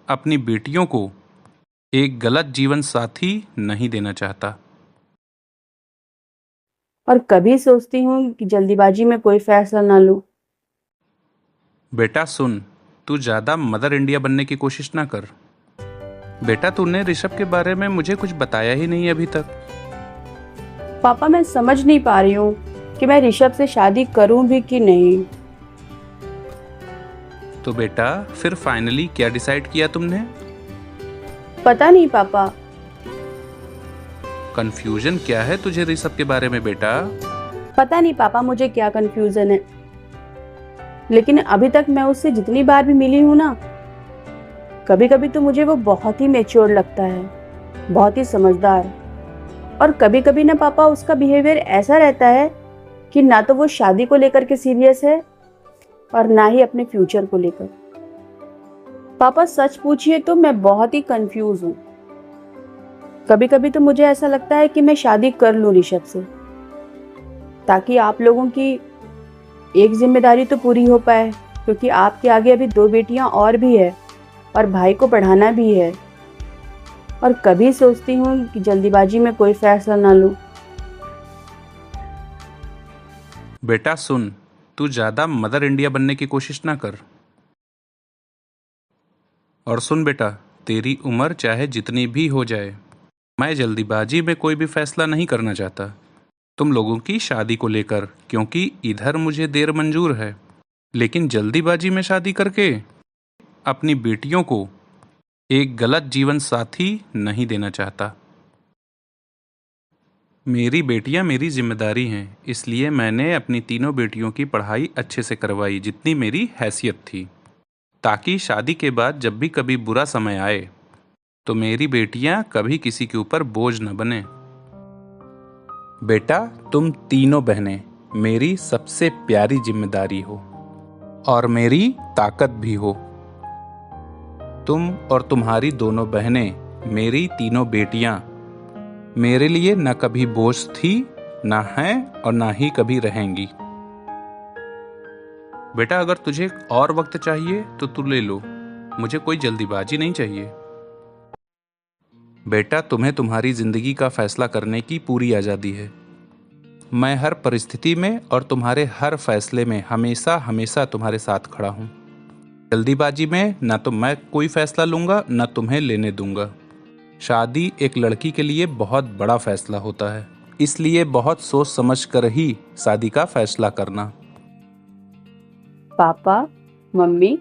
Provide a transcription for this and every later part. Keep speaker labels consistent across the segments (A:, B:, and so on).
A: अपनी बेटियों को एक गलत जीवन साथी नहीं देना चाहता।
B: और कभी सोचती हूँ कि जल्दीबाजी में कोई फैसला ना लूं।
A: बेटा सुन, तू ज़्यादा मदर इंडिया बनने की कोशिश ना कर। बेटा तूने ऋषभ के बारे में मुझे कुछ बताया ही नहीं अभी तक।
B: पापा, मैं समझ नहीं पा रही हूँ कि मैं ऋषभ से शादी करूँ भी कि नहीं।
A: तो बेटा फिर फाइनली क्या डिसाइड किया तुमने?
B: पता नहीं पापा।
A: कंफ्यूजन क्या है तुझे ऋषभ के बारे में बेटा?
B: पता नहीं पापा, मुझे क्या कंफ्यूजन है। लेकिन अभी तक मैं उससे जितनी बार भी मिली हूँ ना, कभी कभी तो मुझे वो बहुत ही मैच्योर लगता है, बहुत ही समझदार। और कभी कभी ना पापा, उसका बिहेवियर ऐसा रहता है कि ना तो वो शादी को लेकर के सीरियस है और ना ही अपने फ्यूचर को लेकर। पापा सच पूछिए तो मैं बहुत ही कंफ्यूज हूँ। कभी कभी तो मुझे ऐसा लगता है कि मैं शादी कर लूं ऋषभ से, ताकि आप लोगों की एक जिम्मेदारी तो पूरी हो पाए, क्योंकि आपके आगे अभी 2 बेटियां और भी है और भाई को पढ़ाना भी है। और कभी सोचती हूँ कि जल्दीबाजी में कोई फैसला ना लूं।
A: बेटा सुन, तू ज़्यादा मदर इंडिया बनने की कोशिश ना कर। और सुन बेटा, तेरी उम्र चाहे जितनी भी हो जाए, मैं जल्दीबाजी में कोई भी फैसला नहीं करना चाहता तुम लोगों की शादी को लेकर, क्योंकि इधर मुझे देर मंजूर है, लेकिन जल्दीबाजी में शादी करके अपनी बेटियों को एक गलत जीवन साथी नहीं देना चाहता। मेरी बेटियां मेरी जिम्मेदारी हैं, इसलिए मैंने अपनी तीनों बेटियों की पढ़ाई अच्छे से करवाई जितनी मेरी हैसियत थी, ताकि शादी के बाद जब भी कभी बुरा समय आए तो मेरी बेटियां कभी किसी के ऊपर बोझ न बने। बेटा तुम तीनों बहनें मेरी सबसे प्यारी जिम्मेदारी हो और मेरी ताकत भी हो। तुम और तुम्हारी दोनों बहनें, मेरी तीनों बेटियां मेरे लिए न कभी बोझ थी, ना हैं और ना ही कभी रहेंगी। बेटा अगर तुझे और वक्त चाहिए तो तू ले लो, मुझे कोई जल्दीबाजी नहीं चाहिए। बेटा तुम्हें तुम्हारी जिंदगी का फैसला करने की पूरी आज़ादी है। मैं हर परिस्थिति में और तुम्हारे हर फैसले में हमेशा हमेशा तुम्हारे साथ खड़ा हूँ। जल्दीबाजी में ना तो मैं कोई फैसला लूँगा ना तुम्हें लेने दूंगा। शादी एक लड़की के लिए बहुत बड़ा फैसला होता है, इसलिए बहुत सोच समझ कर ही शादी का फैसला करना।
B: पापा, मम्मी,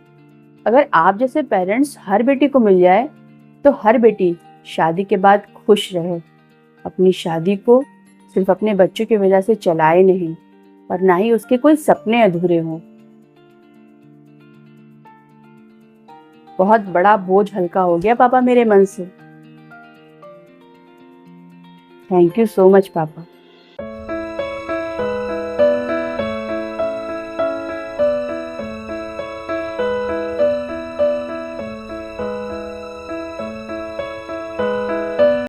B: अगर आप जैसे पेरेंट्स हर बेटी को मिल जाए तो हर बेटी शादी के बाद खुश रहे, अपनी शादी को सिर्फ अपने बच्चों की वजह से चलाए नहीं और ना ही उसके कोई सपने अधूरे हों। बहुत बड़ा बोझ हल्का हो गया पापा मेरे मन से। थैंक यू सो मच पापा।